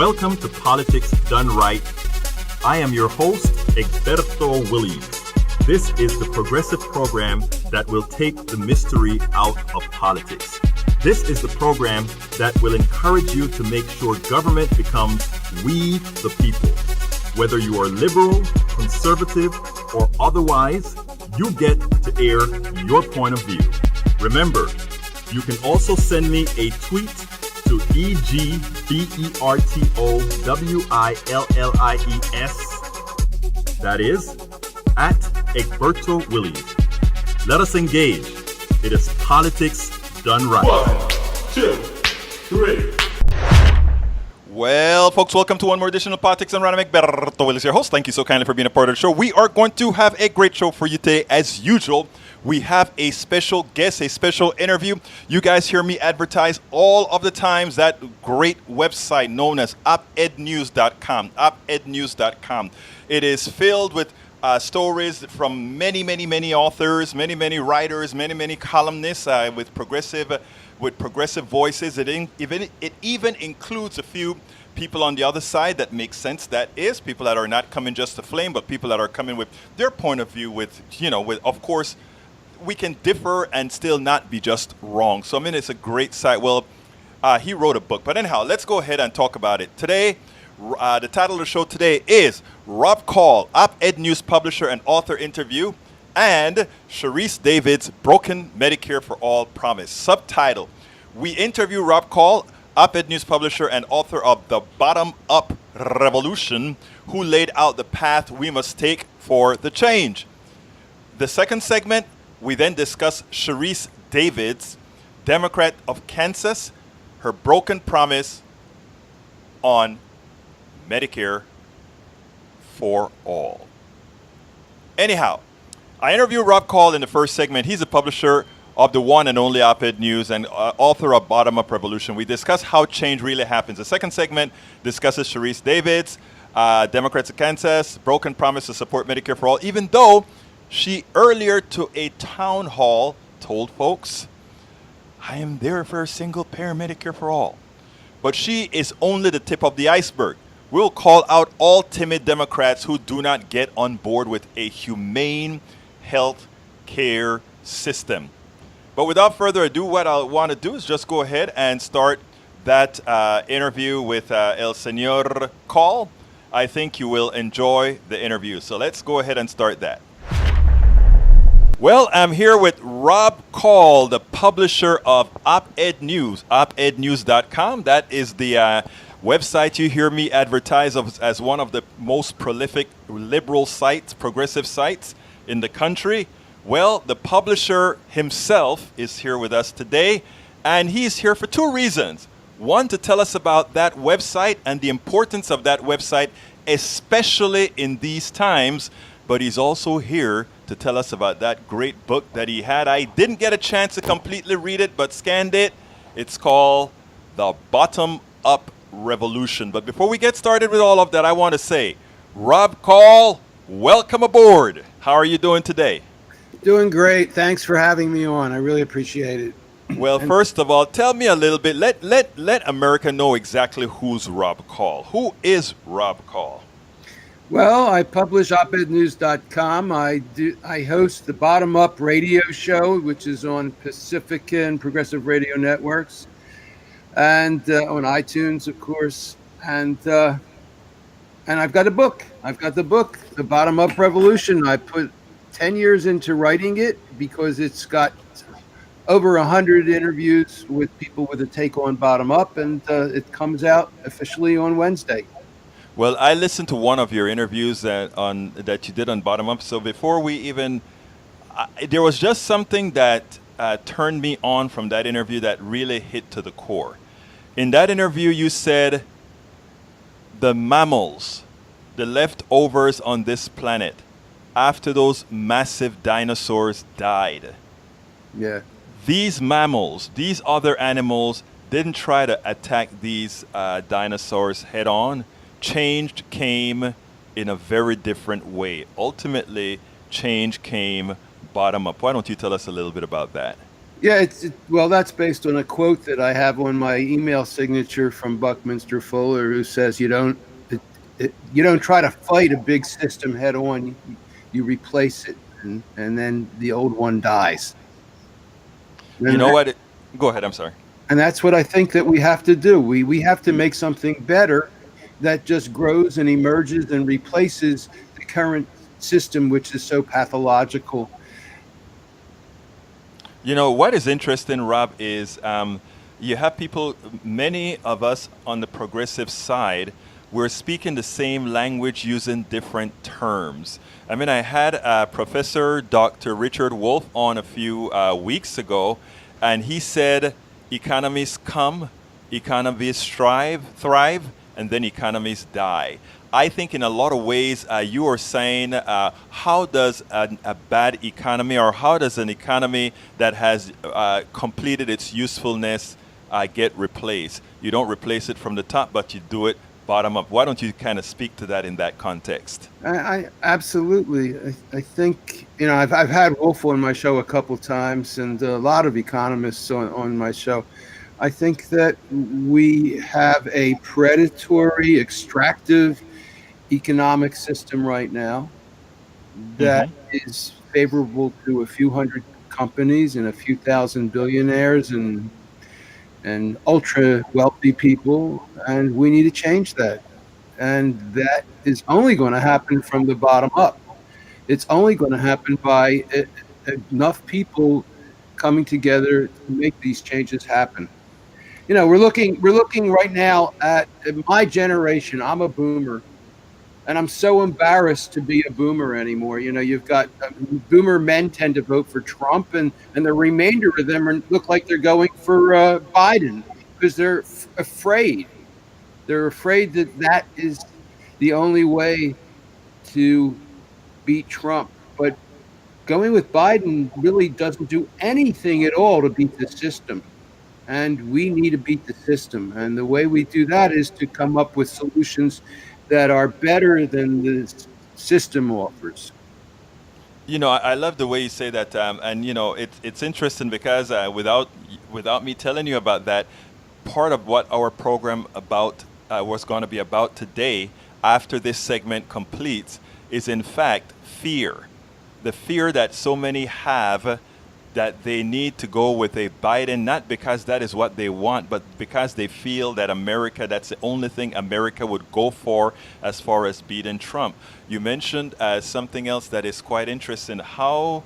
Welcome to Politics Done Right. I am your host, Egberto Willies. This is the progressive program that will take the mystery out of politics. This is the program that will encourage you to make sure government becomes we the people. Whether you are liberal, conservative, or otherwise, you get to air your point of view. Remember, you can also send me a tweet to EGBERTOWILLIES. That is, at Egberto Willies. Let us engage. It is politics done right. 1, 2, 3. Well, folks, welcome to one more edition of Politics and Random. Egberto Willies, your host. Thank you so kindly for being a part of the show. We are going to have a great show for you today, as usual. We have a special guest, a special interview. You guys hear me advertise all of the times that great website known as OpEdNews.com. OpEdNews.com. It is filled with stories from many authors, many writers, many columnists with progressive voices. It even includes a few people on the other side that make sense. That is, people that are not coming just to flame, but people that are coming with their point of view. With of course, we can differ and still not be just wrong. So I mean, it's a great site. Well, he wrote a book, but anyhow, let's go ahead and talk about it today. The title of the show today is Rob Kall, Op-Ed News publisher and author interview, and Sharice David's Broken Medicare for All Promise. Subtitle: we interview Rob Kall, Op-Ed News publisher and author of The Bottom-Up Revolution, who laid out the path we must take for the change. The second segment, we then discuss Sharice David's, Democrat of Kansas, her broken promise on Medicare for all. Anyhow, I interviewed Rob Kall in the first segment. He's a publisher of the one and only Op-Ed News and author of Bottom-Up Revolution. We discuss how change really happens. The second segment discusses Sharice David's, Democrats of Kansas, broken promise to support Medicare for all, even though she earlier to a town hall told folks, I am there for a single payer Medicare for all. But she is only the tip of the iceberg. We'll call out all timid Democrats who do not get on board with a humane health care system. But without further ado, what I want to do is just go ahead and start that interview with El Señor Kall. I think you will enjoy the interview. So let's go ahead and start that. Well, I'm here with Rob Kall, the publisher of Op-Ed News, OpEdNews.com. That is the website you hear me advertise as one of the most prolific liberal sites, progressive sites in the country. Well, the publisher himself is here with us today, and he's here for two reasons. One, to tell us about that website and the importance of that website, especially in these times, but he's also here to tell us about that great book that he had. I didn't get a chance to completely read it, but scanned it. It's called The Bottom-Up Revolution. But before we get started with all of that, I want to say, Rob Kall, welcome aboard. How are you doing today? Doing great. Thanks for having me on. I really appreciate it. Well, first of all, tell me a little bit. Let America know exactly who's Rob Kall. Who is Rob Kall? Well, I publish OpEdNews.com. I host the Bottom Up radio show, which is on Pacifica and Progressive Radio Networks, and on iTunes, of course. And I've got a book. I've got the book, The Bottom Up Revolution. I put 10 years into writing it because it's got over 100 interviews with people with a take on bottom up, and it comes out officially on Wednesday. Well, I listened to one of your interviews that you did on Bottom Up. So before we even, there was just something that turned me on from that interview that really hit to the core. In that interview, you said the mammals, the leftovers on this planet, after those massive dinosaurs died. Yeah. These mammals, these other animals, didn't try to attack these dinosaurs head on. Change came in a very different way. Ultimately, change came bottom up. Why don't you tell us a little bit about that? Yeah, well, that's based on a quote that I have on my email signature from Buckminster Fuller, who says it, you don't try to fight a big system head on. You replace it, and then the old one dies. You And know what? Go ahead. I'm sorry. and that's what I think that we have to do. We have to make something better that just grows and emerges and replaces the current system, which is so pathological. You know, what is interesting, Rob, is you have people, many of us on the progressive side, we're speaking the same language using different terms. I mean, I had Professor Dr. Richard Wolff on a few weeks ago, and he said economies come, economies thrive, and then economies die. I think in a lot of ways you are saying how does a bad economy, or how does an economy that has completed its usefulness get replaced? You don't replace it from the top, but you do it bottom up. Why don't you kind of speak to that in that context? I absolutely. I think I've had Wolf on my show a couple times, and a lot of economists on my show. I think that we have a predatory, extractive economic system right now that Hmm. is favorable to a few hundred companies and a few thousand billionaires and ultra wealthy people, and we need to change that. And that is only going to happen from the bottom up. It's only going to happen by enough people coming together to make these changes happen. We're looking right now at my generation. I'm a boomer, and I'm so embarrassed to be a boomer anymore. You've got boomer men tend to vote for Trump, and the remainder of them look like they're going for Biden because they're afraid. They're afraid that that is the only way to beat Trump. But going with Biden really doesn't do anything at all to beat the system. And we need to beat the system. And the way we do that is to come up with solutions that are better than the system offers. You know, I love the way you say that, and you know, it's interesting because without me telling you about that, part of what our program about was going to be about today, after this segment completes, is in fact fear, the fear that so many have that they need to go with a Biden, not because that is what they want, but because they feel that America, that's the only thing America would go for as far as beating Trump. You mentioned something else that is quite interesting. How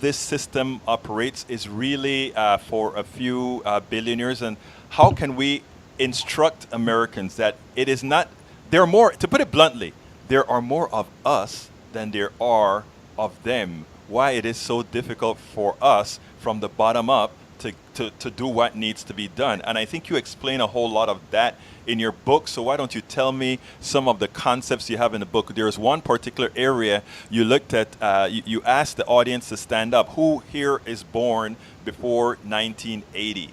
this system operates is really for a few billionaires, and how can we instruct Americans that it is not, there are more, to put it bluntly, there are more of us than there are of them. Why it is so difficult for us from the bottom up to do what needs to be done. And I think you explain a whole lot of that in your book. So why don't you tell me some of the concepts you have in the book? There's one particular area you looked at, you asked the audience to stand up. Who here is born before 1980?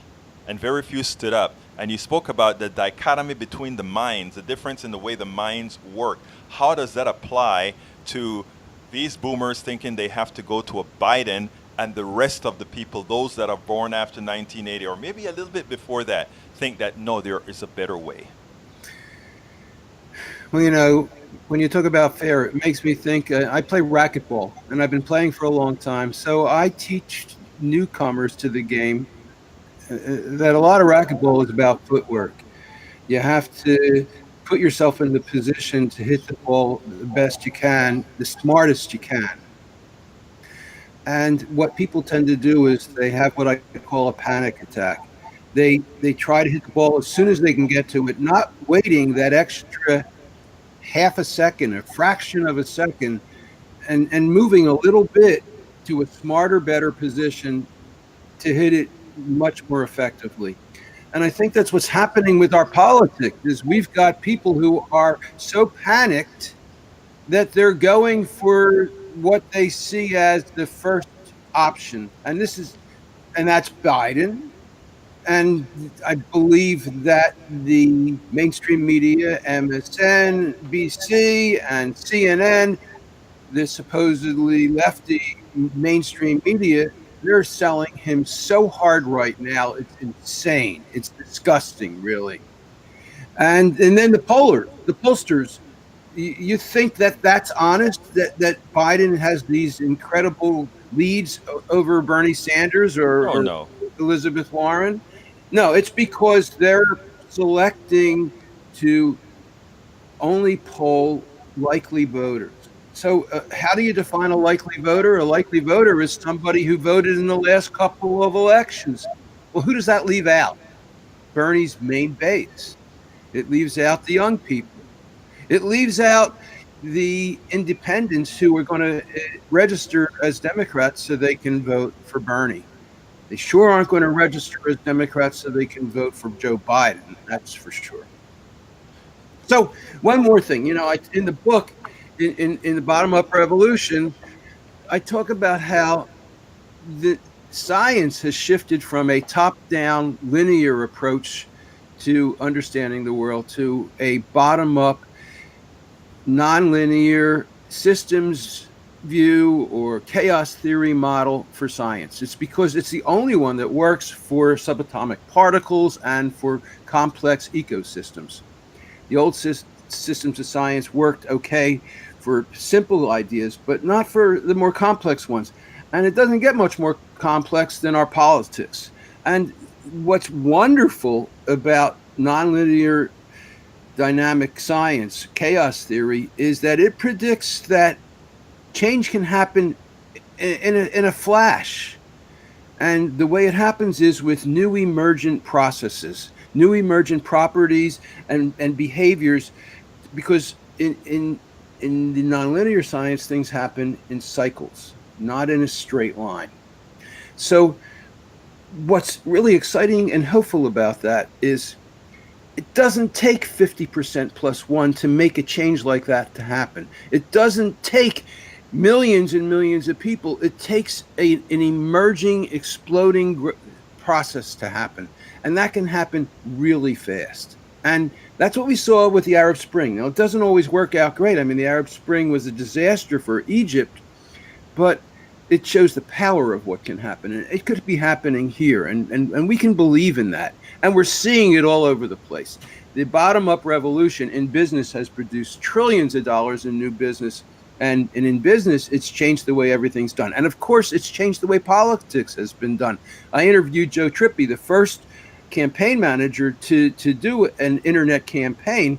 And very few stood up. And you spoke about the dichotomy between the minds, the difference in the way the minds work. How does that apply to these boomers thinking they have to go to a Biden, and the rest of the people, those that are born after 1980 or maybe a little bit before that, think that no, there is a better way? Well, when you talk about fair, it makes me think. I play racquetball, and I've been playing for a long time. So I teach newcomers to the game that a lot of racquetball is about footwork. You have to put yourself in the position to hit the ball the best you can, the smartest you can. And what people tend to do is they have what I call a panic attack. They try to hit the ball as soon as they can get to it, not waiting that extra half a second, a fraction of a second, and moving a little bit to a smarter, better position to hit it much more effectively. And I think that's what's happening with our politics is we've got people who are so panicked that they're going for what they see as the first option. And that's Biden. And I believe that the mainstream media, MSNBC and CNN, the supposedly lefty mainstream media, They're selling him so hard right now. It's insane. It's disgusting, really. And then the pollsters, you think that that's honest, that Biden has these incredible leads over Bernie Sanders Oh or no. Elizabeth Warren? No, it's because they're selecting to only poll likely voters. So how do you define a likely voter? A likely voter is somebody who voted in the last couple of elections. Well, who does that leave out? Bernie's main base. It leaves out the young people. It leaves out the independents who are going to register as Democrats so they can vote for Bernie. They sure aren't going to register as Democrats so they can vote for Joe Biden. That's for sure. So one more thing, in the book, in the Bottom Up Revolution, I talk about how the science has shifted from a top-down linear approach to understanding the world to a bottom-up, nonlinear systems view or chaos theory model for science. It's because it's the only one that works for subatomic particles and for complex ecosystems. The old systems of science worked okay for simple ideas, but not for the more complex ones. And it doesn't get much more complex than our politics. And what's wonderful about nonlinear dynamic science, chaos theory, is that it predicts that change can happen in a flash. And the way it happens is with new emergent processes, new emergent properties and behaviors, because in the nonlinear science, things happen in cycles, not in a straight line. So what's really exciting and hopeful about that is it doesn't take 50% plus one to make a change like that to happen. It doesn't take millions and millions of people. It takes an emerging, exploding process to happen. And that can happen really fast. And that's what we saw with the Arab Spring. Now, it doesn't always work out great. I mean, the Arab Spring was a disaster for Egypt, but it shows the power of what can happen. And it could be happening here. And we can believe in that. And we're seeing it all over the place. The bottom-up revolution in business has produced trillions of dollars in new business. And in business, it's changed the way everything's done. And of course, it's changed the way politics has been done. I interviewed Joe Trippi, the first campaign manager to do an internet campaign.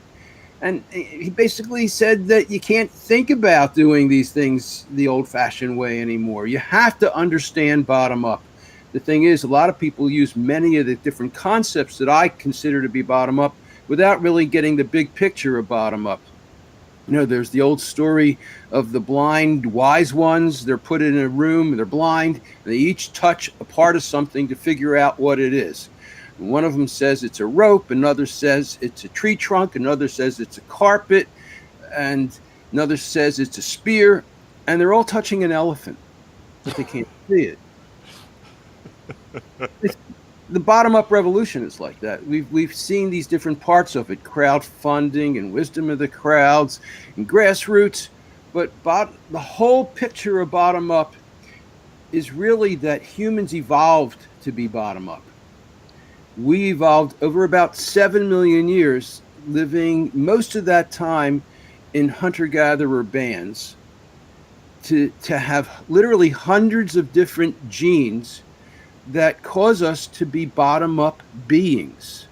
And he basically said that you can't think about doing these things the old-fashioned way anymore. You have to understand bottom-up. The thing is, a lot of people use many of the different concepts that I consider to be bottom-up without really getting the big picture of bottom-up. There's the old story of the blind wise ones. They're put in a room, they're blind, and they each touch a part of something to figure out what it is. And one of them says it's a rope, another says it's a tree trunk, another says it's a carpet, and another says it's a spear, and they're all touching an elephant, but they can't see it. The bottom-up revolution is like that. We've seen these different parts of it, crowdfunding and wisdom of the crowds and grassroots, but the whole picture of bottom-up is really that humans evolved to be bottom-up. We evolved over about 7 million years, living most of that time in hunter-gatherer bands, to have literally hundreds of different genes that cause us to be bottom-up beings.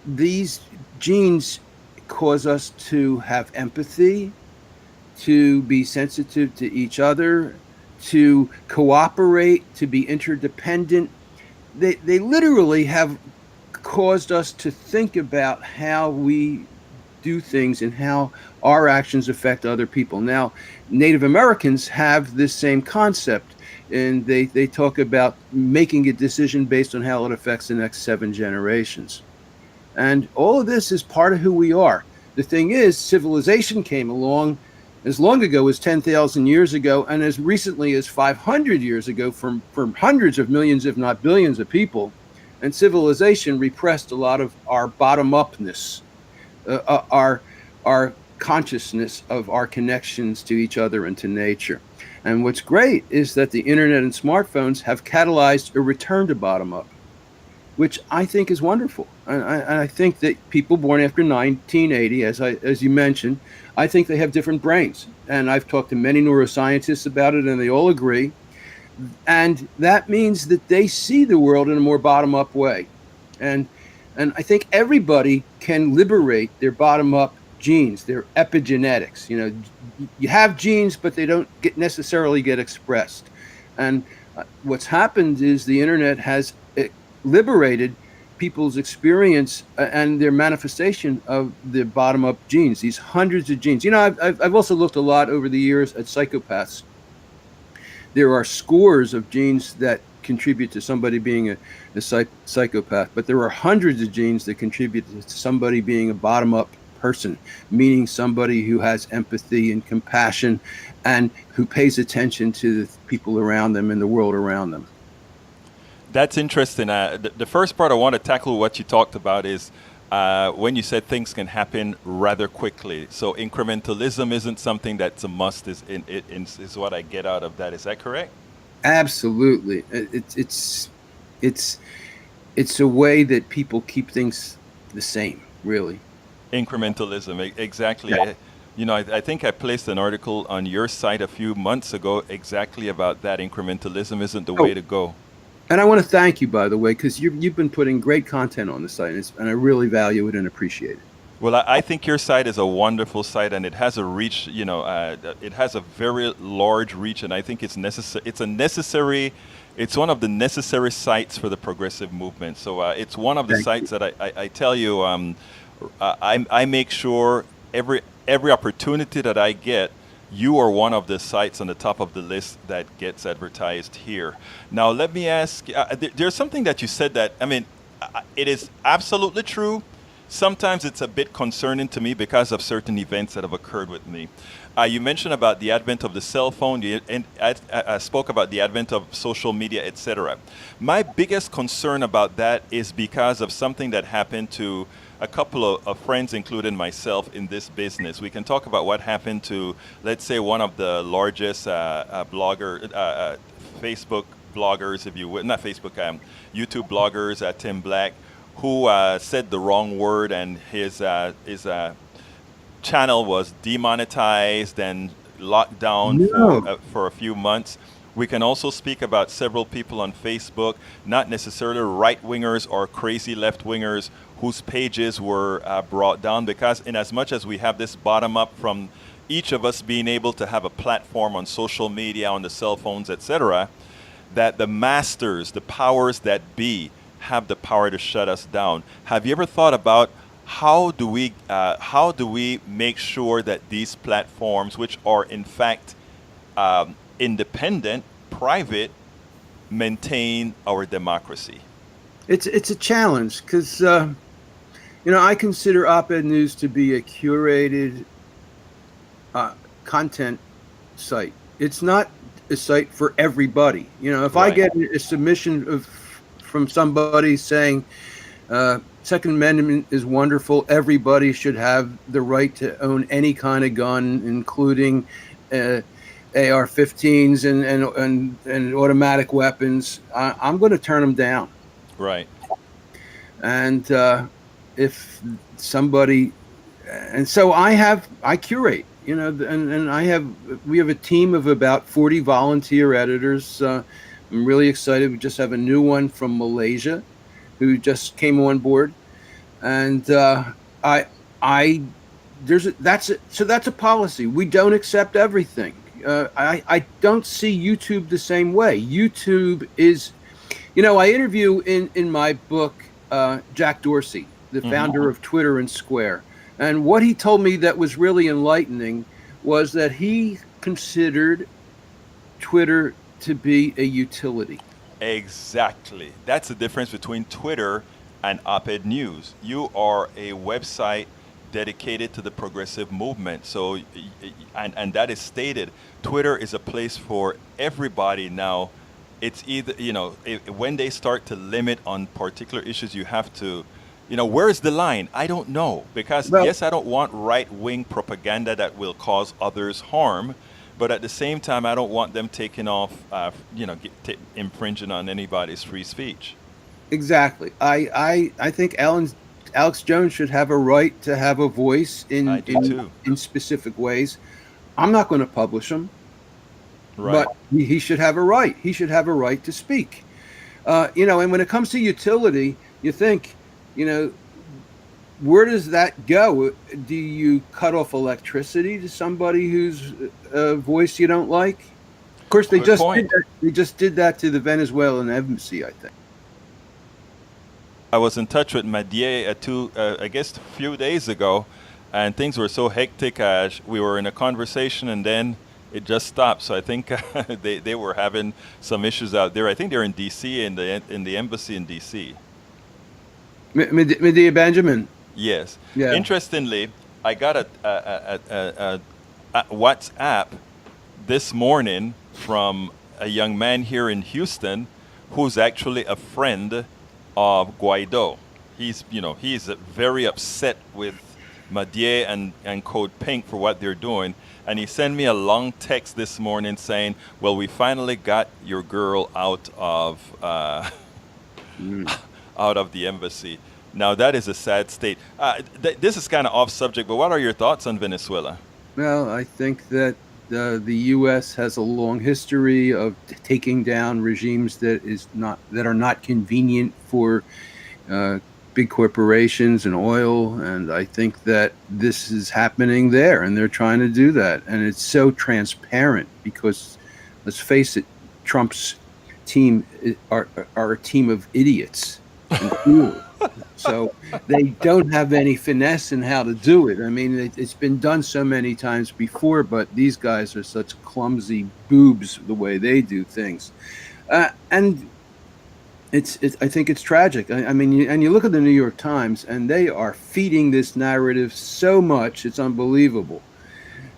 These genes cause us to have empathy, to be sensitive to each other, to cooperate, to be interdependent. They literally have caused us to think about how we do things and how our actions affect other people. Now, Native Americans have this same concept, and they talk about making a decision based on how it affects the next 7 generations. And all of this is part of who we are. The thing is, civilization came along as long ago as 10,000 years ago, and as recently as 500 years ago from hundreds of millions, if not billions of people. And civilization repressed a lot of our bottom-upness, our consciousness of our connections to each other and to nature. And what's great is that the internet and smartphones have catalyzed a return to bottom up, which I think is wonderful. And I think that people born after 1980, as you mentioned, I think they have different brains. And I've talked to many neuroscientists about it, and they all agree. And that means that they see the world in a more bottom-up way. And I think everybody can liberate their bottom-up genes, their epigenetics. You have genes, but they don't necessarily get expressed. And what's happened is the internet has liberated people's experience and their manifestation of the bottom-up genes, these hundreds of genes. I've also looked a lot over the years at psychopaths. There are scores of genes that contribute to somebody being a psychopath, but there are hundreds of genes that contribute to somebody being a bottom-up person, meaning somebody who has empathy and compassion and who pays attention to the people around them and the world around them. That's interesting. The first part I want to tackle what you talked about is when you said things can happen rather quickly. So incrementalism isn't something that's a must. Is what I get out of that. Is that correct? Absolutely. It's a way that people keep things the same, really. Incrementalism, exactly. Yeah. I think I placed an article on your site a few months ago exactly about that. Incrementalism isn't the way to go. And I want to thank you, by the way, because you've been putting great content on the site, and I really value it and appreciate it. Well, I think your site is a wonderful site, and it has a reach. It has a very large reach, and I think it's necessary. It's one of the necessary sites for the progressive movement. So it's one of the sites that I tell you, I make sure every opportunity that I get, you are one of the sites on the top of the list that gets advertised here. Now, let me ask, there's something that you said that, it is absolutely true. Sometimes it's a bit concerning to me because of certain events that have occurred with me. You mentioned about the advent of the cell phone, and I spoke about the advent of social media, etc. My biggest concern about that is because of something that happened to a couple of friends, including myself, in this business. We can talk about what happened to, let's say, one of the largest Facebook bloggers, if you would, not Facebook, YouTube bloggers, Tim Black, who said the wrong word, and his channel was demonetized and locked down for a few months. We can also speak about several people on Facebook, not necessarily right-wingers or crazy left-wingers, whose pages were brought down, because in as much as we have this bottom-up from each of us being able to have a platform on social media, on the cell phones, etc., that the masters, the powers that be, have the power to shut us down. Have you ever thought about how do we make sure that these platforms, which are in fact independent, private, maintain our democracy? It's a challenge because I consider OpEdNews to be a curated content site. It's not a site for everybody. If I get a submission from somebody saying Second Amendment is wonderful, everybody should have the right to own any kind of gun, including AR-15s and automatic weapons, I'm going to turn them down. Right. And if somebody, and so I curate, and we have a team of about 40 volunteer editors. I'm really excited. We just have a new one from Malaysia who just came on board. And that's a policy. We don't accept everything. I don't see YouTube the same way. YouTube is, I interview in my book Jack Dorsey, the founder of Twitter and Square. And what he told me that was really enlightening was that he considered Twitter to be a utility. Exactly. That's the difference between Twitter and OpEdNews. You are a website dedicated to the progressive movement. So, and that is stated. Twitter is a place for everybody now. It's either, when they start to limit on particular issues, you have to Where's the line? I don't know. Because, Well, yes, I don't want right wing propaganda that will cause others harm. But at the same time, I don't want them taking off, infringing on anybody's free speech. exactly. I think Alex Jones should have a right to have a voice I do too. in specific ways. I'm not going to publish him, Right. but he should have a right. He should have a right to speak. And when it comes to utility, you think, where does that go? Do you cut off electricity to somebody whose voice you don't like? Of course, they Good just point. they just did that to the Venezuelan embassy, I think. I was in touch with Madier I guess a few days ago, and things were so hectic. We were in a conversation, and then it just stopped. So I think they were having some issues out there. I think they're in D.C. in the embassy in D.C. Medea Benjamin. Yes. Yeah. Interestingly, I got a WhatsApp this morning from a young man here in Houston who's actually a friend of Guaido. He's very upset with Madier and Code Pink for what they're doing. And he sent me a long text this morning saying, well, we finally got your girl out of out of the embassy. Now, that is a sad state. This is kind of off subject, but what are your thoughts on Venezuela? Well, I think that the U.S. has a long history of taking down regimes that are not convenient for big corporations and oil, and I think that this is happening there, and they're trying to do that, and it's so transparent because, let's face it, Trump's team are a team of idiots and fools. So they don't have any finesse in how to do it. I mean, it's been done so many times before, but these guys are such clumsy boobs the way they do things. And I think it's tragic. I mean, and you look at the New York Times, and they are feeding this narrative so much, it's unbelievable.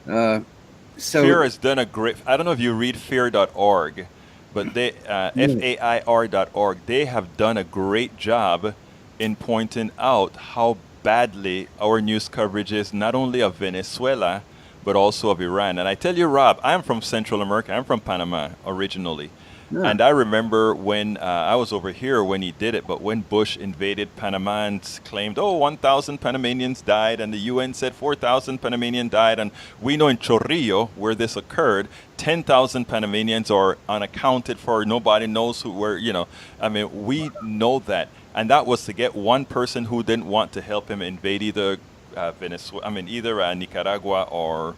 Fear has done a great, I don't know if you read fear.org, but they, FAIR.org, they have done a great job in pointing out how badly our news coverage is, not only of Venezuela, but also of Iran. And I tell you, Rob, I'm from Central America. I'm from Panama originally. Yeah. And I remember when I was over here when he did it, but when Bush invaded Panama and claimed, 1,000 Panamanians died, and the UN said 4,000 Panamanians died. And we know in Chorrillo, where this occurred, 10,000 Panamanians are unaccounted for. Nobody knows we know that. And that was to get one person who didn't want to help him invade either Nicaragua or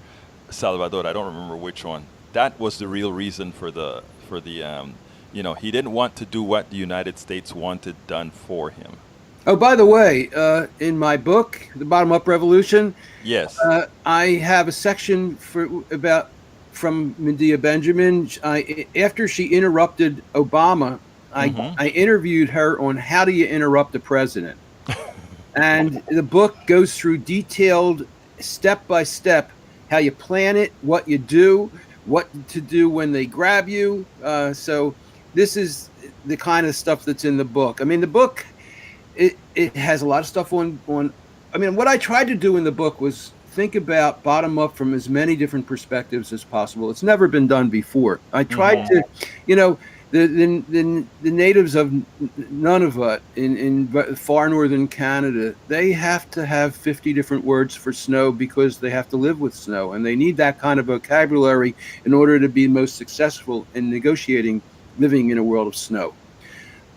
Salvador. I don't remember which one. That was the real reason for the he didn't want to do what the United States wanted done for him. Oh, by the way, in my book, The Bottom Up Revolution, yes, I have a section from Medea Benjamin. After she interrupted Obama, I interviewed her on how do you interrupt the president. And the book goes through detailed, step by step, how you plan it, what you do, what to do when they grab you. So this is the kind of stuff that's in the book. I mean, the book, it has a lot of stuff on. I mean, what I tried to do in the book was think about bottom up from as many different perspectives as possible. It's never been done before. I tried to, the natives of Nunavut in far northern Canada, they have to have 50 different words for snow because they have to live with snow, and they need that kind of vocabulary in order to be most successful in negotiating living in a world of snow.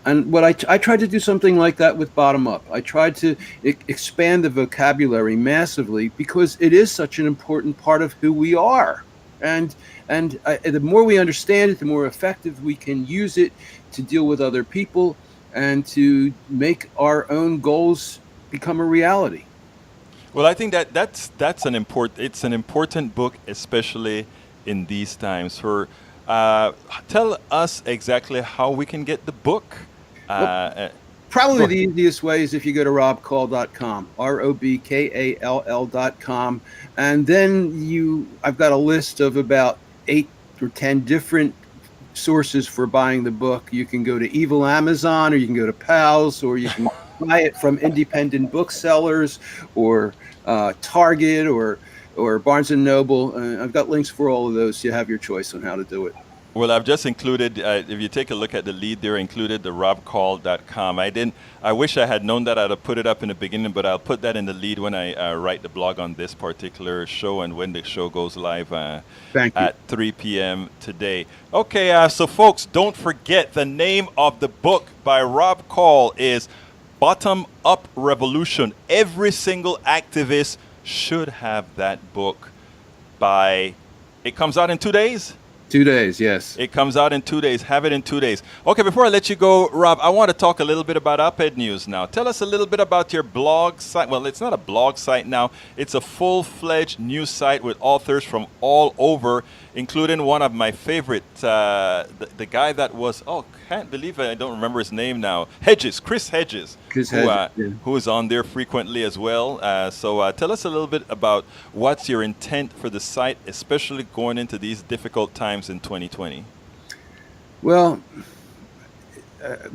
And what I tried to do something like that with Bottom Up. I tried to expand the vocabulary massively because it is such an important part of who we are. And the more we understand it, the more effective we can use it to deal with other people and to make our own goals become a reality. Well, I think that's an important book, especially in these times. Tell us exactly how we can get the book. Probably the easiest way is if you go to robkall.com, ROBKALL.com, and then I've got a list of about 8 or 10 different sources for buying the book. You can go to Evil Amazon, or you can go to Pals, or you can buy it from independent booksellers or Target or Barnes and Noble. I've got links for all of those. So you have your choice on how to do it. Well, I've just included, if you take a look at the lead there, included the robkall.com. I wish I had known that. I'd have put it up in the beginning, but I'll put that in the lead when I write the blog on this particular show and when the show goes live Thank you. at 3 p.m. today. Okay, so folks, don't forget the name of the book by Rob Kall is Bottom Up Revolution. Every single activist should have that book by, it comes out in 2 days? 2 days, yes. It comes out in 2 days. Have it in 2 days. Okay, before I let you go, Rob, I want to talk a little bit about OpEdNews now. Tell us a little bit about your blog site. Well, it's not a blog site now. It's a full-fledged news site with authors from all over, including one of my favorite, the guy that was, can't believe it, I don't remember his name now. Chris Hedges. Who is on there frequently as well. So tell us a little bit about what's your intent for the site, especially going into these difficult times in 2020. Well,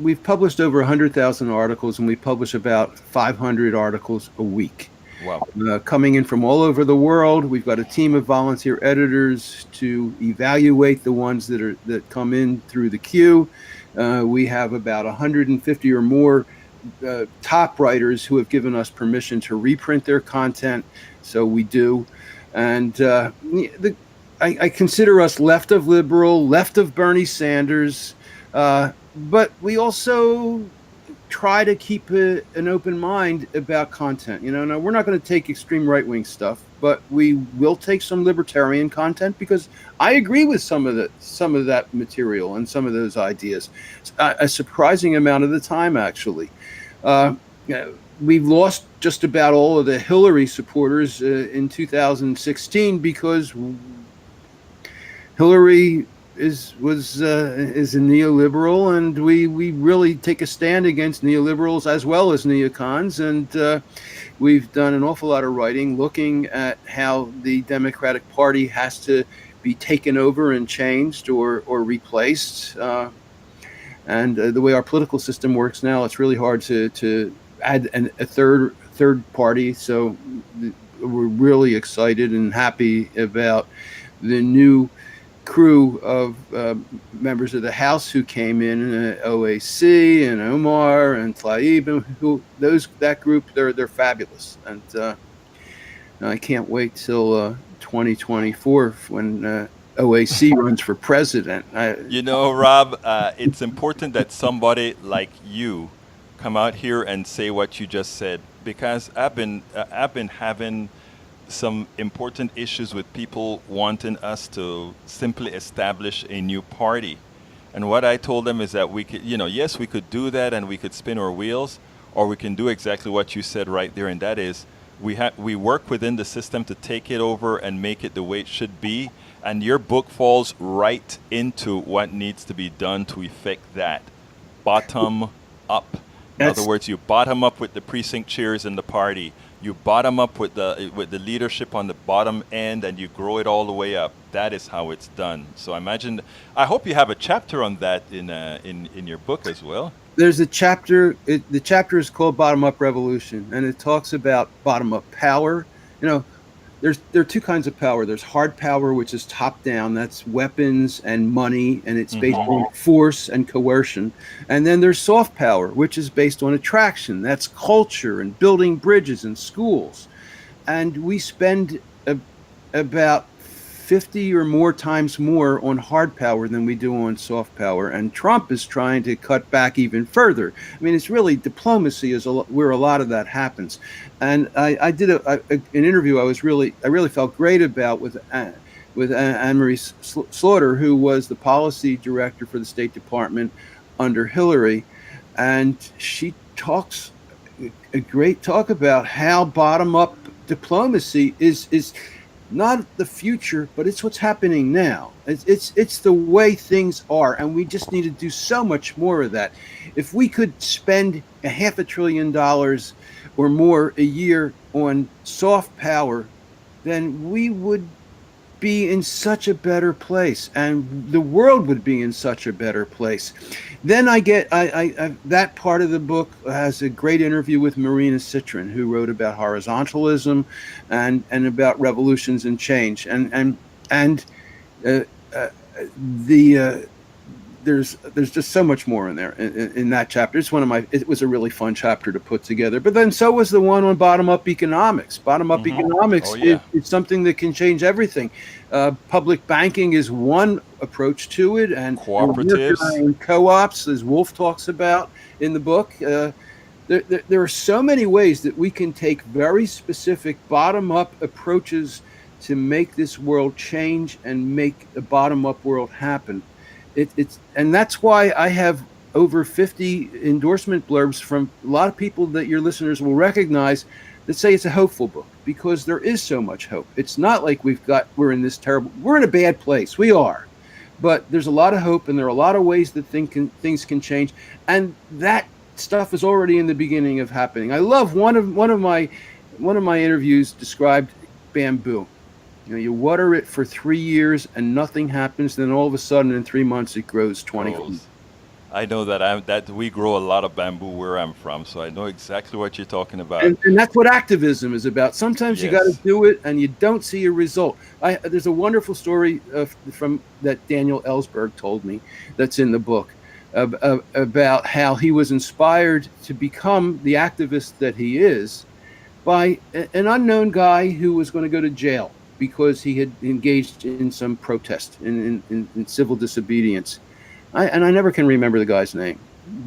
we've published over 100,000 articles, and we publish about 500 articles a week. Wow. Coming in from all over the world. We've got a team of volunteer editors to evaluate the ones that come in through the queue. We have about 150 or more top writers who have given us permission to reprint their content, so we do. And I consider us left of liberal, left of Bernie Sanders, but we also try to keep an open mind about content. Now we're not going to take extreme right-wing stuff, but we will take some libertarian content because I agree with some of that material and some of those ideas. A surprising amount of the time, actually. We've lost just about all of the Hillary supporters in 2016 because Hillary is a neoliberal, and we really take a stand against neoliberals as well as neocons, and we've done an awful lot of writing looking at how the Democratic Party has to be taken over and changed or replaced. And the way our political system works now, it's really hard to add a third party. So we're really excited and happy about the new crew of members of the House who came in, OAC and Omar and Tlaib, and that group, they're fabulous, and I can't wait till 2024 when OAC runs for president. Rob, it's important that somebody like you come out here and say what you just said, because I've been having some important issues with people wanting us to simply establish a new party. And what I told them is that we could, yes, we could do that and we could spin our wheels, or we can do exactly what you said right there, and that is we work within the system to take it over and make it the way it should be. And your book falls right into what needs to be done to effect that. Bottom up. In other words, you bottom up with the precinct chairs in the party. You bottom up with the leadership on the bottom end, and you grow it all the way up. That is how it's done. So I hope you have a chapter on that in your book as well. There's a chapter. The chapter is called Bottom Up Revolution, and it talks about bottom up power. There are two kinds of power. There's hard power, which is top down. That's weapons and money, and it's based on force and coercion. And then there's soft power, which is based on attraction. That's culture and building bridges and schools. And we spend about 50 or more times more on hard power than we do on soft power. And Trump is trying to cut back even further. I mean, it's really diplomacy is where a lot of that happens. And I did an interview I really felt great about with Anne-Marie Slaughter, who was the policy director for the State Department under Hillary. And she talks a great talk about how bottom-up diplomacy is not the future, but it's what's happening now. It's the way things are, and we just need to do so much more of that. If we could spend $500 billion or more a year on soft power, then we would be in such a better place, and the world would be in such a better place. Then I that part of the book has a great interview with Marina Citrin, who wrote about horizontalism and about revolutions and change, and there's just so much more in there in that chapter. It was a really fun chapter to put together. But then so was the one on bottom-up economics. Bottom-up economics is something that can change everything. Public banking is one approach to it, and cooperatives and co-ops, as Wolf talks about in the book. There are so many ways that we can take very specific bottom-up approaches to make this world change and make the bottom-up world happen. And that's why I have over 50 endorsement blurbs from a lot of people that your listeners will recognize that say it's a hopeful book, because there is so much hope. It's not like we're in a bad place. We are, but there's a lot of hope, and there are a lot of ways that things can change, and that stuff is already in the beginning of happening. I love one of my interviews described bamboo. You water it for 3 years and nothing happens. Then all of a sudden, in 3 months, it grows 20 feet. I know that we grow a lot of bamboo where I'm from, so I know exactly what you're talking about. And that's what activism is about. Sometimes you got to do it, and you don't see a result. There's a wonderful story that Daniel Ellsberg told me that's in the book about how he was inspired to become the activist that he is by an unknown guy who was going to go to jail because he had engaged in some protest in civil disobedience. I never can remember the guy's name,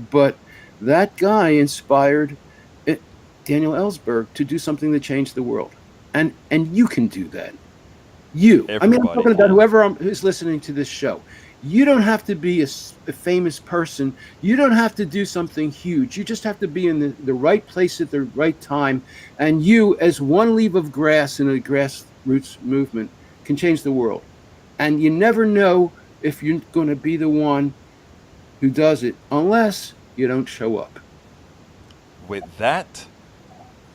but that guy inspired Daniel Ellsberg to do something that changed the world. And you can do that. I'm talking about whoever who's listening to this show. You don't have to be a famous person. You don't have to do something huge. You just have to be in the right place at the right time. And you, as one leaf of grass in a grassroots movement, can change the world. And you never know if you're going to be the one who does it unless you don't show up. With that,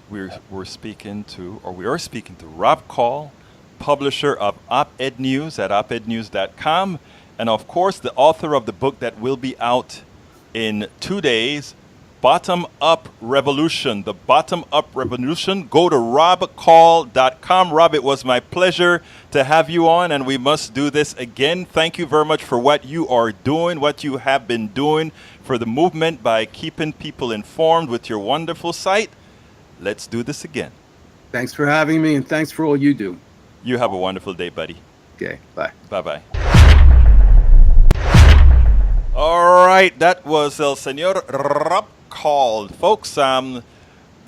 we are speaking to Rob Kall, publisher of OpEdNews at OpEdNews.com, and of course the author of the book that will be out in 2 days, Bottom Up Revolution. The Bottom Up Revolution. Go to robkall.com. Rob, it was my pleasure to have you on, and we must do this again. Thank you very much for what you are doing, what you have been doing for the movement by keeping people informed with your wonderful site. Let's do this again. Thanks for having me, and thanks for all you do. You have a wonderful day, buddy. Okay, bye. Bye-bye. All right, that was El Señor Rob Kall. Folks, the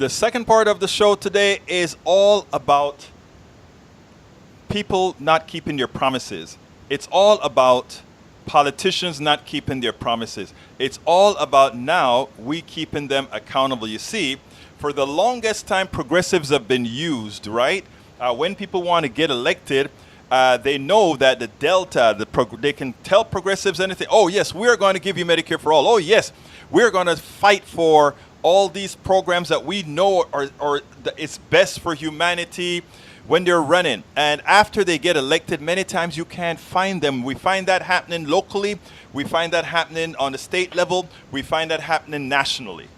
second part of the show today is all about people not keeping their promises. It's all about politicians not keeping their promises. It's all about now we keeping them accountable. You see, for the longest time, progressives have been used, right? When people want to get elected, they know that the delta, they can tell progressives anything. Oh, yes, we're going to give you Medicare for all. Oh, yes, we're going to fight for all these programs that we know are it's best for humanity when they're running. And after they get elected, many times you can't find them. We find that happening locally. We find that happening on the state level. We find that happening nationally.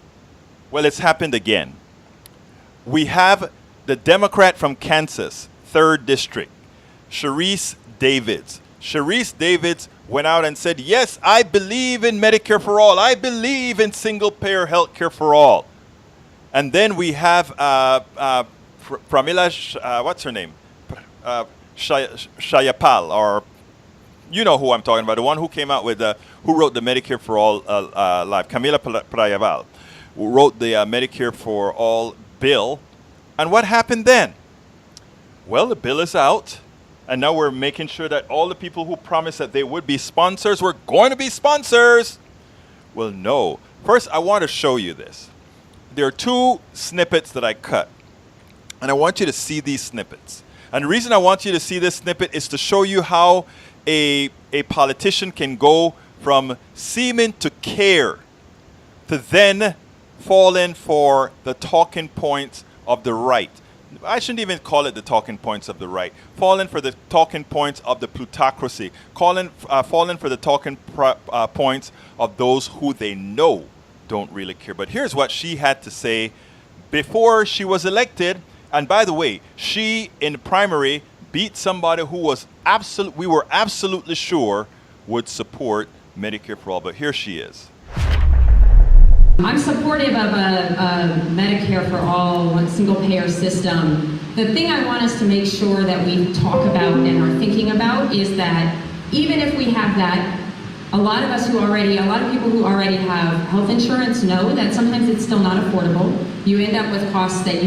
Well, it's happened again. We have the Democrat from Kansas, 3rd District, Sharice Davids. Sharice Davids went out and said, yes, I believe in Medicare for all. I believe in single-payer health care for all. And then we have Pramila, what's her name? Shayapal, or you know who I'm talking about, the one who came out with, who wrote the Medicare for All live, Camila Prayaval, who wrote the Medicare for All bill. And what happened then? Well, the bill is out, and now we're making sure that all the people who promised that they would be sponsors were going to be sponsors. Well, no. First, I want to show you this. There are 2 snippets that I cut, and I want you to see these snippets. And the reason I want you to see this snippet is to show you how a politician can go from seeming to care to then fall in for the talking points of the right. I shouldn't even call it the talking points of the right, falling for the talking points of the plutocracy, falling for the talking points of those who they know don't really care. But here's what she had to say before she was elected. And by the way, she in the primary beat somebody who was we were absolutely sure would support Medicare for all. But here she is. I'm supportive of a Medicare for all, one single payer system. The thing I want us to make sure that we talk about and are thinking about is that even if we have that, a lot of people who already have health insurance know that sometimes it's still not affordable. You end up with costs that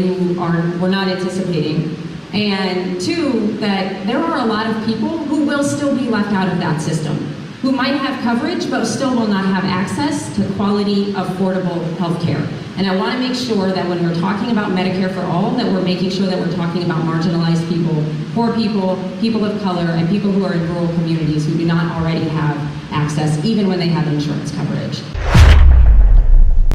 were not anticipating. And two, that there are a lot of people who will still be left out of that system, who might have coverage but still will not have access to quality, affordable health care. And I want to make sure that when we're talking about Medicare for all, that we're making sure that we're talking about marginalized people, poor people, people of color, and people who are in rural communities who do not already have access, even when they have insurance coverage.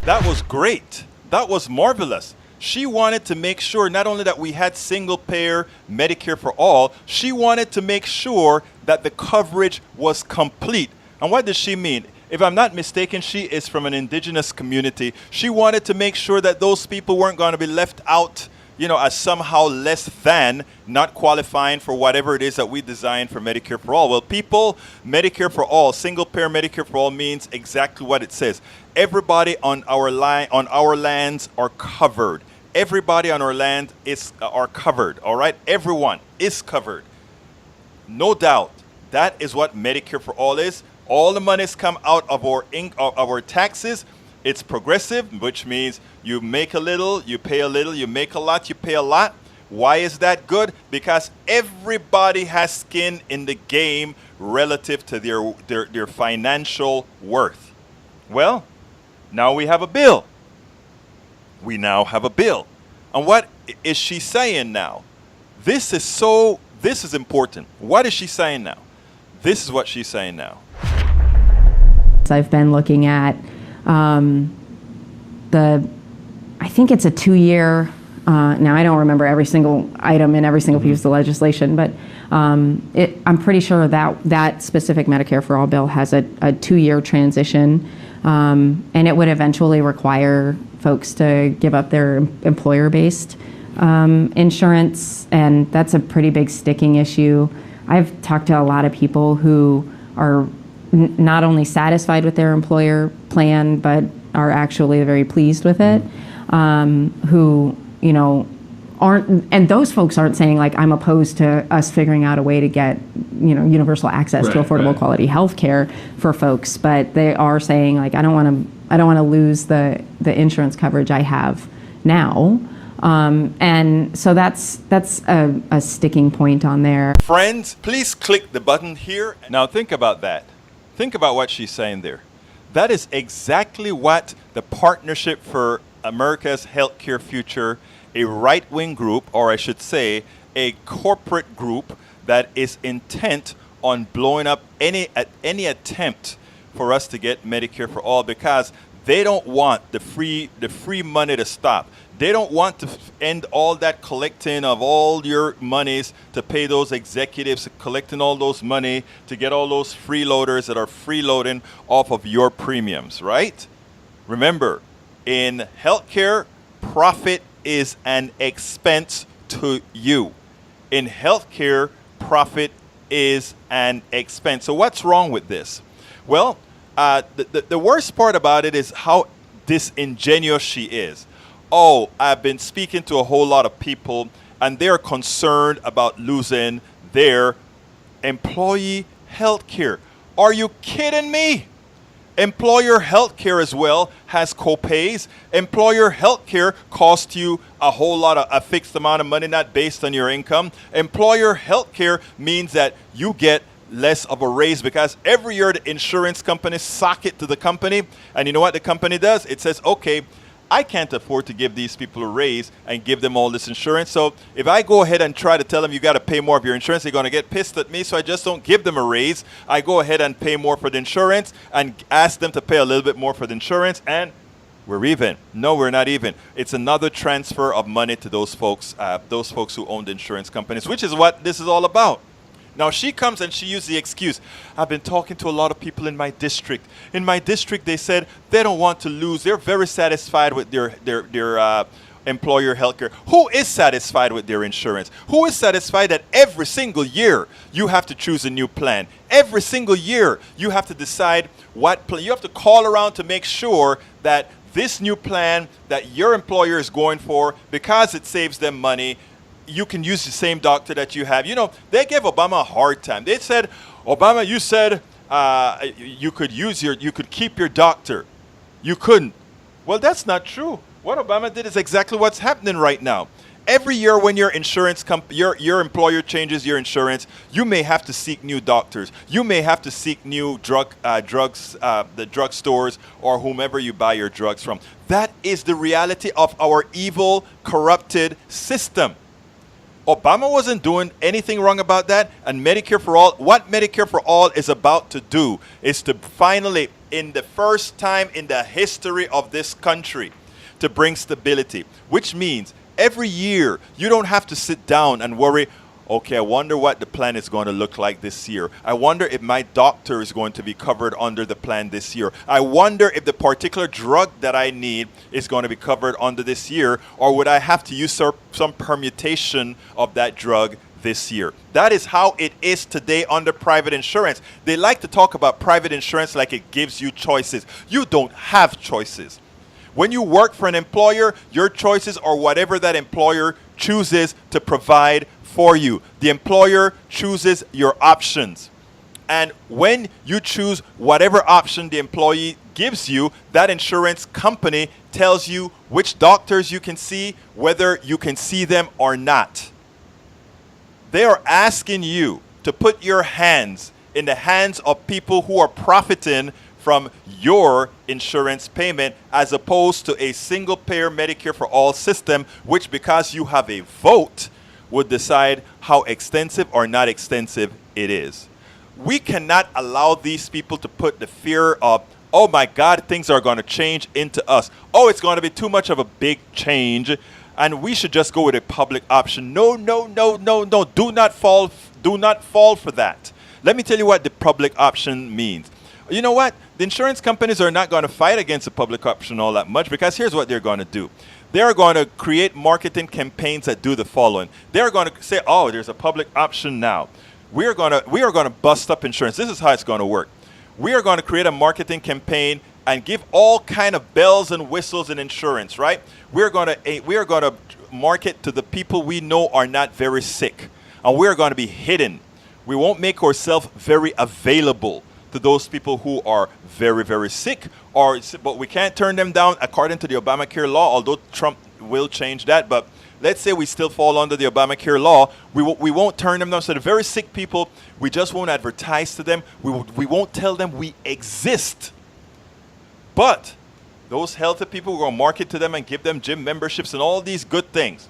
That was great. That was marvelous. She wanted to make sure not only that we had single payer Medicare for all, she wanted to make sure that the coverage was complete. And what does she mean? If I'm not mistaken, she is from an indigenous community. She wanted to make sure that those people weren't going to be left out, as somehow less than, not qualifying for whatever it is that we designed for Medicare for all. Well, Medicare for all, single payer Medicare for all means exactly what it says. Everybody on our lands are covered. Everybody on our land are covered. All right, everyone is covered. No doubt, that is what Medicare for all is. All the monies come out of our taxes. It's progressive, which means you make a little, you pay a little, you make a lot, you pay a lot. Why is that good? Because everybody has skin in the game relative to their financial worth. Well, now we have a bill. We now have a bill. And what is she saying now? This is important. What is she saying now? This is what she's saying now. I've been looking at I think it's a 2-year, now I don't remember every single item in every single piece of the legislation, but I'm pretty sure that specific Medicare for All bill has a 2-year transition, and it would eventually require folks to give up their employer-based insurance, and that's a pretty big sticking issue. I've talked to a lot of people who are not only satisfied with their employer plan, but are actually very pleased with it, who, aren't, and those folks aren't saying like, I'm opposed to us figuring out a way to get, universal access to affordable quality health care for folks, but they are saying like, I don't want to lose the insurance coverage I have now. And so that's a sticking point on there. Friends, please click the button here. Now think about that. Think about what she's saying there. That is exactly what the Partnership for America's Healthcare Future, a right-wing group, or I should say, a corporate group that is intent on blowing up any attempt for us to get Medicare for all, because they don't want the free money to stop. They don't want to end all that collecting of all your monies to pay those executives, collecting all those money to get all those freeloaders that are freeloading off of your premiums, right? Remember, in healthcare, profit is an expense to you. In healthcare, profit is an expense. So what's wrong with this? Well, the worst part about it is how disingenuous she is. Oh, I've been speaking to a whole lot of people, and they're concerned about losing their employee health care. Are you kidding me? Employer health care as well has co-pays. Employer health care costs you a fixed amount of money, not based on your income. Employer health care means that you get less of a raise, because every year the insurance companies sock it to the company, and you know what the company does? It says, okay, I can't afford to give these people a raise and give them all this insurance. So if I go ahead and try to tell them you got to pay more of your insurance, they're going to get pissed at me. So I just don't give them a raise. I go ahead and pay more for the insurance and ask them to pay a little bit more for the insurance. And We're even. No, we're not even. It's another transfer of money to those folks who own the insurance companies, which is what this is all about. Now she comes and she used the excuse, I've been talking to a lot of people in my district. In my district, they said they don't want to lose. They're very satisfied with their employer healthcare. Who is satisfied with their insurance? Who is satisfied that every single year you have to choose a new plan? Every single year you have to decide what plan. You have to call around to make sure that this new plan that your employer is going for, because it saves them money, you can use the same doctor that you have. You know, they gave Obama a hard time. They said, Obama, you said you could keep your doctor. You couldn't. Well, that's not true. What Obama did is exactly what's happening right now. Every year when your insurance your employer changes your insurance, you may have to seek new doctors. You may have to seek new drugs, the drugstores or whomever you buy your drugs from. That is the reality of our evil, corrupted system. Obama wasn't doing anything wrong about that. And Medicare for All, what Medicare for All is about to do is to finally, in the first time in the history of this country, to bring stability, which means every year you don't have to sit down and worry, okay, I wonder what the plan is going to look like this year. I wonder if my doctor is going to be covered under the plan this year. I wonder if the particular drug that I need is going to be covered under this year, or would I have to use some permutation of that drug this year. That is how it is today under private insurance. They like to talk about private insurance like it gives you choices. You don't have choices. When you work for an employer, your choices are whatever that employer chooses to provide for you. The employer chooses your options. And when you choose whatever option the employee gives you, that insurance company tells you which doctors you can see, whether you can see them or not. They are asking you to put your hands in the hands of people who are profiting from your insurance payment, as opposed to a single payer Medicare for all system, which, because you have a vote, would decide how extensive or not extensive it is. We cannot allow these people to put the fear of, oh my God, things are going to change into us. Oh, it's going to be too much of a big change, and we should just go with a public option. No. Do not fall for that. Let me tell you what the public option means. You know what? The insurance companies are not going to fight against the public option all that much, because here's what they're going to do. They're going to create marketing campaigns that do the following. They're going to say, oh, there's a public option now. We are going to bust up insurance. This is how it's going to work. We are going to create a marketing campaign and give all kind of bells and whistles in insurance, right? We are going to market to the people we know are not very sick, and we are going to be hidden. We won't make ourselves very available to those people who are very, very sick, but we can't turn them down according to the Obamacare law, although Trump will change that. But let's say we still fall under the Obamacare law, we won't turn them down. So the very sick people, we just won't advertise to them. We won't tell them we exist. But those healthy people, we're going to market to them and give them gym memberships and all these good things.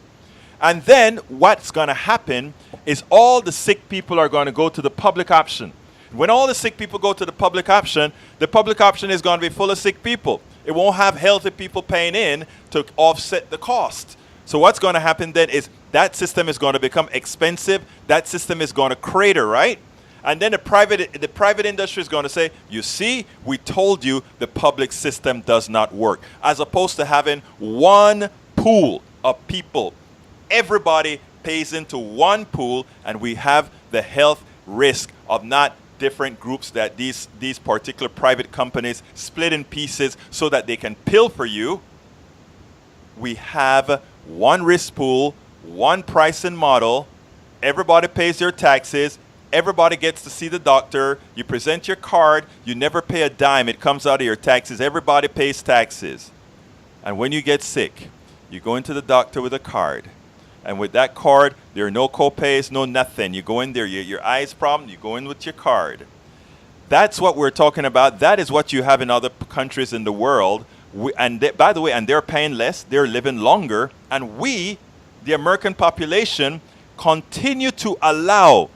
And then what's going to happen is all the sick people are going to go to the public option. When all the sick people go to the public option is going to be full of sick people. It won't have healthy people paying in to offset the cost. So what's going to happen then is that system is going to become expensive. That system is going to crater, right? And then the private industry is going to say, you see, we told you the public system does not work. As opposed to having one pool of people. Everybody pays into one pool, and we have the health risk of not different groups that these particular private companies split in pieces so that they can pilfer you. We have one risk pool, one pricing model. Everybody pays their taxes. Everybody gets to see the doctor. You present your card. You never pay a dime. It comes out of your taxes. Everybody pays taxes. And when you get sick, you go into the doctor with a card. And with that card, there are no co-pays, no nothing. You go in there, your eyes problem, you go in with your card. That's what we're talking about. That is what you have in other countries in the world. By the way, and they're paying less, they're living longer. And we, the American population, continue to allow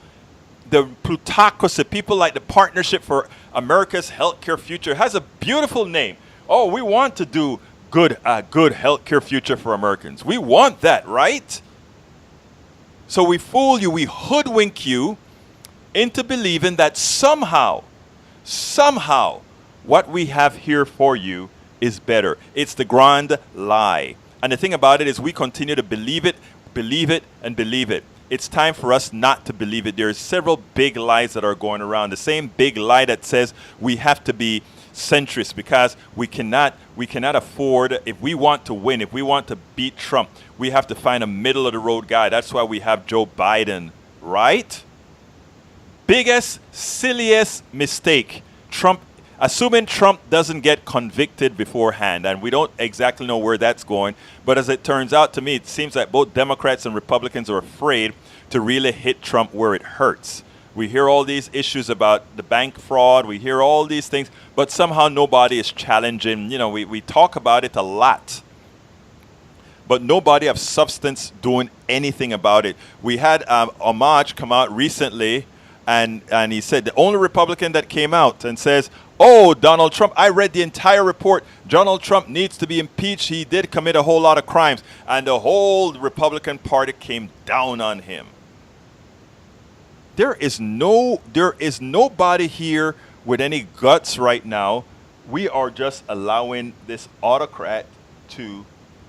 the plutocracy, people like the Partnership for America's Healthcare Future, has a beautiful name. Oh, we want to do good healthcare future for Americans. We want that, right? So we fool you, we hoodwink you into believing that somehow, what we have here for you is better. It's the grand lie. And the thing about it is we continue to believe it, and believe it. It's time for us not to believe it. There's several big lies that are going around. The same big lie that says we have to be centrist because we cannot afford, if we want to win, if we want to beat Trump, we have to find a middle of the road guy. That's why we have Joe Biden, right? Biggest, silliest mistake. Assuming Trump doesn't get convicted beforehand, and we don't exactly know where that's going, but as it turns out to me, it seems like both Democrats and Republicans are afraid to really hit Trump where it hurts. We hear all these issues about the bank fraud, we hear all these things, but somehow nobody is challenging. You know, we talk about it a lot, but nobody of substance doing anything about it. We had Homage come out recently, and he said the only Republican that came out and says, oh, Donald Trump, I read the entire report. Donald Trump needs to be impeached. He did commit a whole lot of crimes. And the whole Republican Party came down on him. There is nobody here with any guts right now. We are just allowing this autocrat to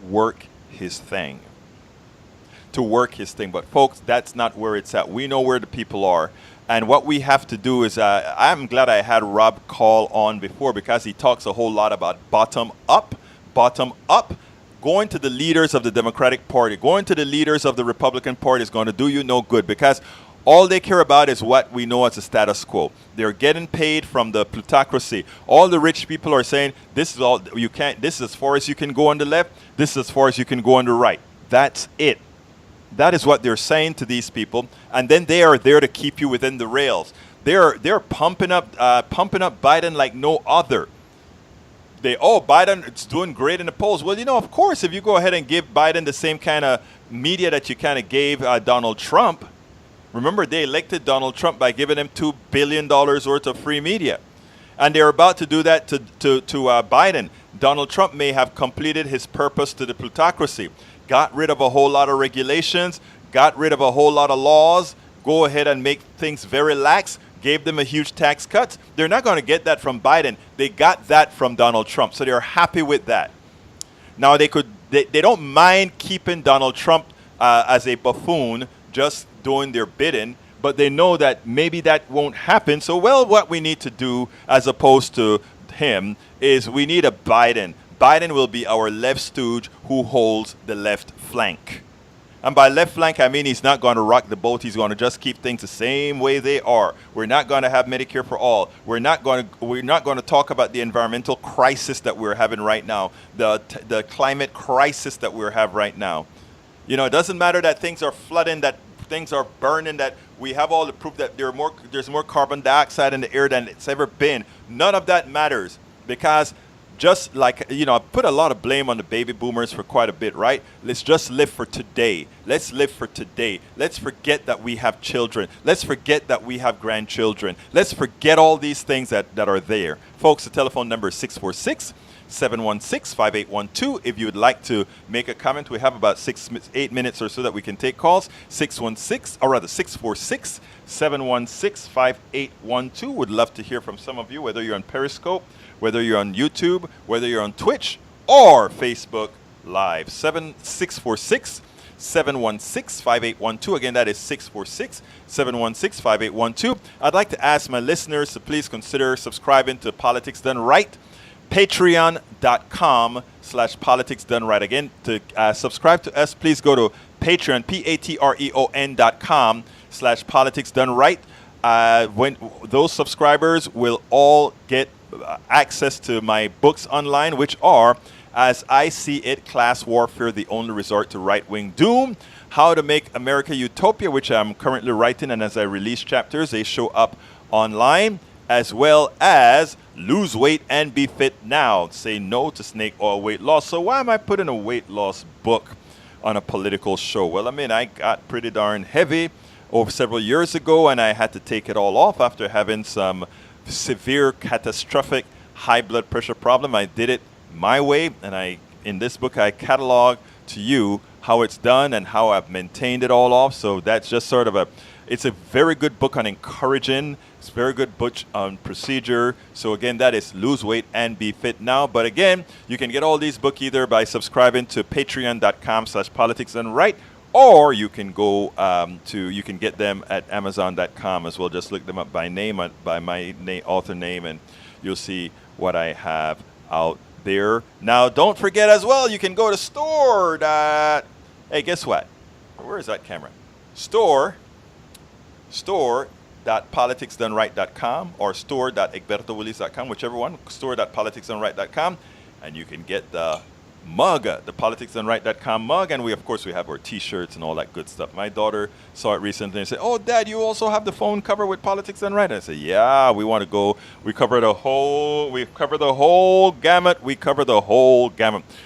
work his thing. But folks, that's not where it's at. We know where the people are. And what we have to do is, I'm glad I had Rob Kall on before because he talks a whole lot about bottom up. Going to the leaders of the Democratic Party, going to the leaders of the Republican Party is going to do you no good because all they care about is what we know as the status quo. They're getting paid from the plutocracy. All the rich people are saying, this is all you can't, this is as far as you can go on the left, this is as far as you can go on the right. That's it. That is what they're saying to these people, and then they are there to keep you within the rails. They're pumping up Biden like no other. Biden, it's doing great in the polls. Well, of course, if you go ahead and give Biden the same kind of media that you kind of gave Donald Trump. Remember, they elected Donald Trump by giving him $2 billion worth of free media, and they're about to do that to Biden. Donald Trump may have completed his purpose to the plutocracy. Got rid of a whole lot of regulations, got rid of a whole lot of laws, go ahead and make things very lax, gave them a huge tax cut. They're not going to get that from Biden. They got that from Donald Trump, so they're happy with that. Now, they don't mind keeping Donald Trump as a buffoon, just doing their bidding, but they know that maybe that won't happen. So, what we need to do as opposed to him is we need a Biden. Biden will be our left stooge who holds the left flank. And by left flank, I mean he's not going to rock the boat. He's going to just keep things the same way they are. We're not going to have Medicare for all. We're not going to talk about the environmental crisis that we're having right now, the climate crisis that we have right now. It doesn't matter that things are flooding, that things are burning, that we have all the proof that there's more carbon dioxide in the air than it's ever been. None of that matters because just like, I put a lot of blame on the baby boomers for quite a bit, right? Let's just live for today. Let's live for today. Let's forget that we have children. Let's forget that we have grandchildren. Let's forget all these things that are there. Folks, the telephone number is 646-716-5812. If you would like to make a comment, we have about 8 minutes or so that we can take calls. 646-716-5812. Would love to hear from some of you, whether you're on Periscope, whether you're on YouTube, whether you're on Twitch or Facebook Live. 646-716-5812. Again, that is 646-716-5812. I'd like to ask my listeners to please consider subscribing to Politics Done Right. Patreon.com/Politics Done Right. Again, to subscribe to us, please go to Patreon, patreon.com/Politics Done Right. When those subscribers will all get access to my books online, which are As I See It, Class Warfare, The Only Resort to Right-Wing Doom, How to Make America Utopia, which I'm currently writing, and as I release chapters, they show up online, as well as Lose Weight and Be Fit Now, Say No to Snake Oil Weight Loss. So why am I putting a weight loss book on a political show? Well, I got pretty darn heavy over several years ago, and I had to take it all off after having some severe, catastrophic high blood pressure problem. I did it my way, and I in this book, I catalog to you how it's done and how I've maintained it all off. So that's just sort of it's a very good book on encouraging. It's a very good book on procedure. So again, that is Lose Weight and Be Fit Now. But again, you can get all these books either by subscribing to patreon.com/politicsdoneright, or you can go you can get them at amazon.com as well. Just look them up by name, by my author name, and you'll see what I have out there. Now, don't forget as well, you can go to store. Hey, guess what? Where is that camera? Store.politicsdoneright.com or store.egbertowillies.com, whichever one. Store.politicsdoneright.com, and you can get the mug, the politicsdoneright.com mug, and we have our t-shirts and all that good stuff. My daughter saw it recently and said, "Oh, Dad, you also have the phone cover with Politics Done Right." And I said, "Yeah, we want to go. We cover the whole gamut.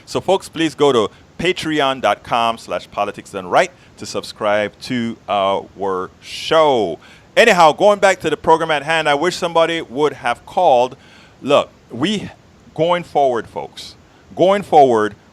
So folks, please go to patreon.com/politicsdoneright to subscribe to our show. Anyhow, going back to the program at hand, I wish somebody would have called. Look, going forward, folks,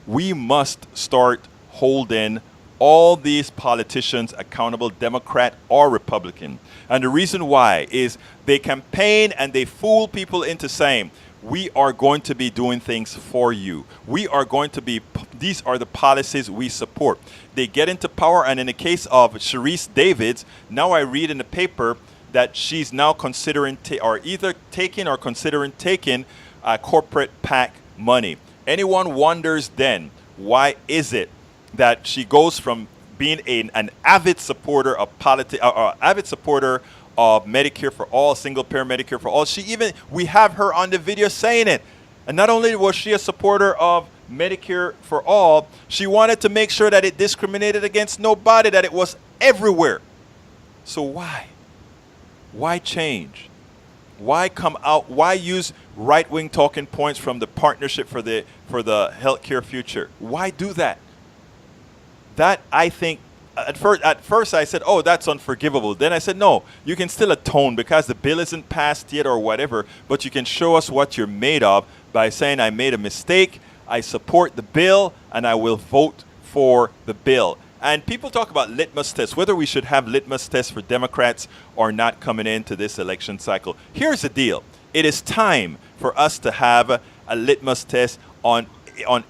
we must start holding all these politicians accountable, Democrat or Republican. And the reason why is they campaign and they fool people into saying, we are going to be doing things for you. These are the policies we support. They get into power, and in the case of Sharice Davids, now I read in the paper that she's now considering considering taking corporate PAC money. Anyone wonders then, why is it that she goes from being an avid supporter of of Medicare for all, single payer Medicare for all? We have her on the video saying it. And not only was she a supporter of Medicare for all, she wanted to make sure that it discriminated against nobody, that it was everywhere. So why? Why change? Why come out? Why use right-wing talking points from the Partnership for the Healthcare Future? Why do that? That, I think, at first I said, oh, that's unforgivable. Then I said, no, you can still atone because the bill isn't passed yet or whatever, but you can show us what you're made of by saying, I made a mistake, I support the bill, and I will vote for the bill. And people talk about litmus tests, whether we should have litmus tests for Democrats or not coming into this election cycle. Here's the deal. It is time for us to have a litmus test on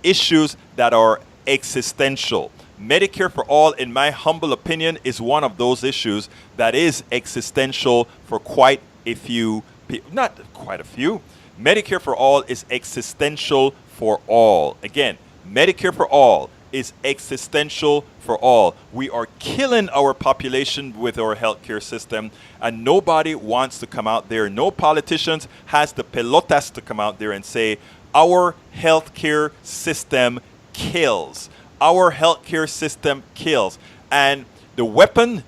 issues that are existential. Medicare for all, in my humble opinion, is one of those issues that is existential for quite a few people. Not quite a few. Medicare for all is existential for all. Again, Medicare for all is existential for all. We are killing our population with our healthcare system, and nobody wants to come out there. No politicians has the pelotas to come out there and say, our healthcare system kills. Our healthcare system kills. And the weapon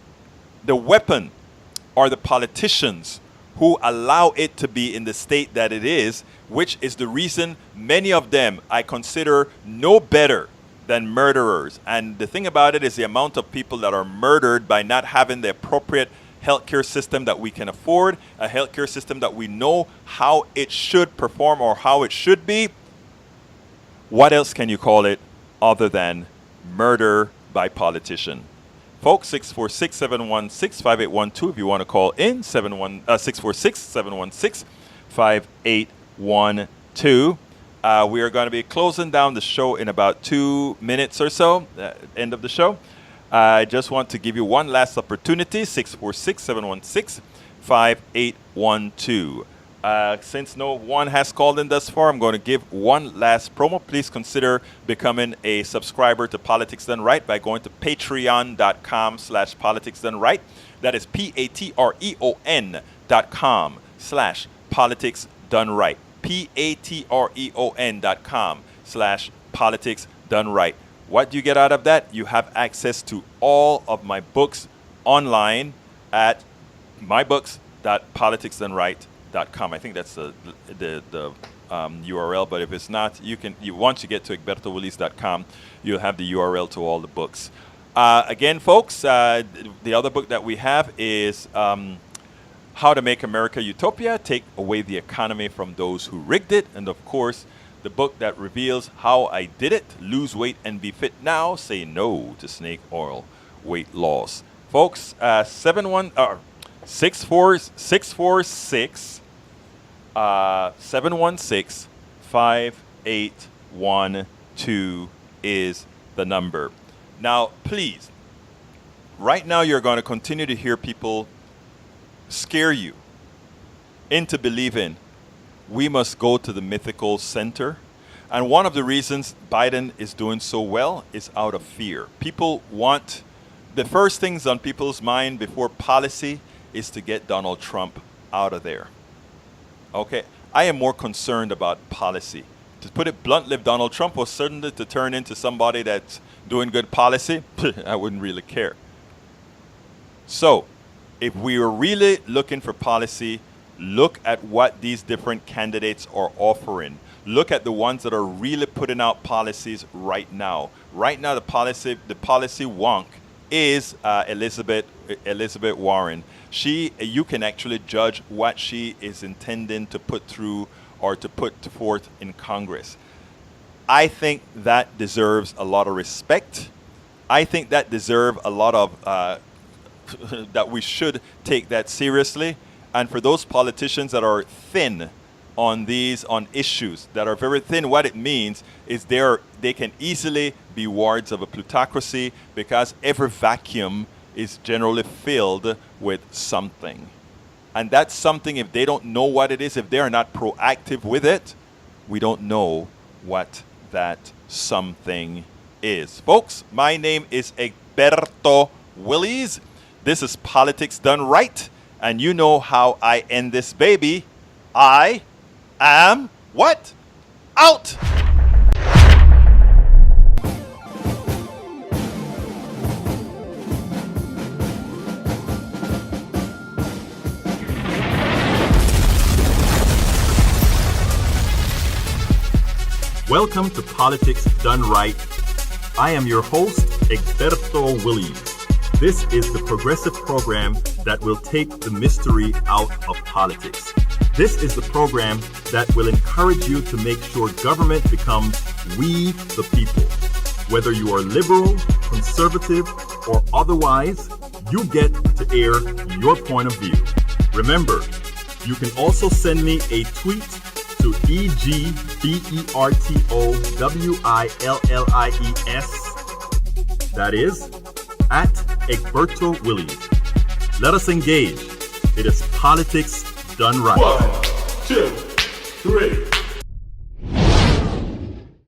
are the politicians who allow it to be in the state that it is, which is the reason many of them I consider no better than murderers. And the thing about it is the amount of people that are murdered by not having the appropriate healthcare system that we can afford, a healthcare system that we know how it should perform or how it should be. What else can you call it other than murder by politician? Folks, 646-716-5812 if you want to call in, 646-716-5812. We are going to be closing down the show in about 2 minutes or so, end of the show. I just want to give you one last opportunity, 646-716-5812. Since no one has called in thus far, I'm going to give one last promo. Please consider becoming a subscriber to Politics Done Right by going to patreon.com/Politics Done Right. That is patreon.com/Politics Done Right. patreon.com/Politics Done Right. What do you get out of that? You have access to all of my books online at mybooks.politicsdoneright.com. I think that's the URL, but if it's not, once you get to egbertowillies.com, you'll have the URL to all the books. Again, folks, the other book that we have is How to Make America Utopia, Take Away the Economy from Those Who Rigged It. And of course, the book that reveals how I did it, lose weight and be fit now, say no to snake oil weight loss. Folks, 646 5812 is the number. Now, please, right now you're going to continue to hear people scare you into believing we must go to the mythical center. And one of the reasons Biden is doing so well is out of fear. People want, the first things on people's mind before policy is to get Donald Trump out of there. Okay, I am more concerned about policy. To put it bluntly, if Donald Trump was certainly to turn into somebody that's doing good policy, I wouldn't really care. So, if we are really looking for policy, look at what these different candidates are offering. Look at the ones that are really putting out policies right now. Right now, the policy wonk is Elizabeth Warren. You can actually judge what she is intending to put through or to put forth in Congress. I think that deserves a lot of respect. I think that deserves a lot of that we should take that seriously. And for those politicians that are thin on issues that are very thin, what it means is they can easily be wards of a plutocracy, because every vacuum is generally filled with something. And that's something, if they don't know what it is, if they are not proactive with it, we don't know what that something is. Folks, my name is Egberto Willies. This is Politics Done Right. And you know how I end this baby. I am what? Out! Welcome to Politics Done Right. I am your host, Egberto Willies. This is the progressive program that will take the mystery out of politics. This is the program that will encourage you to make sure government becomes we the people. Whether you are liberal, conservative, or otherwise, you get to air your point of view. Remember, you can also send me a tweet to EGBERTOWILLIES. That is at Egberto Willies. Let us engage. It is Politics Done Right. 1, 2, 3.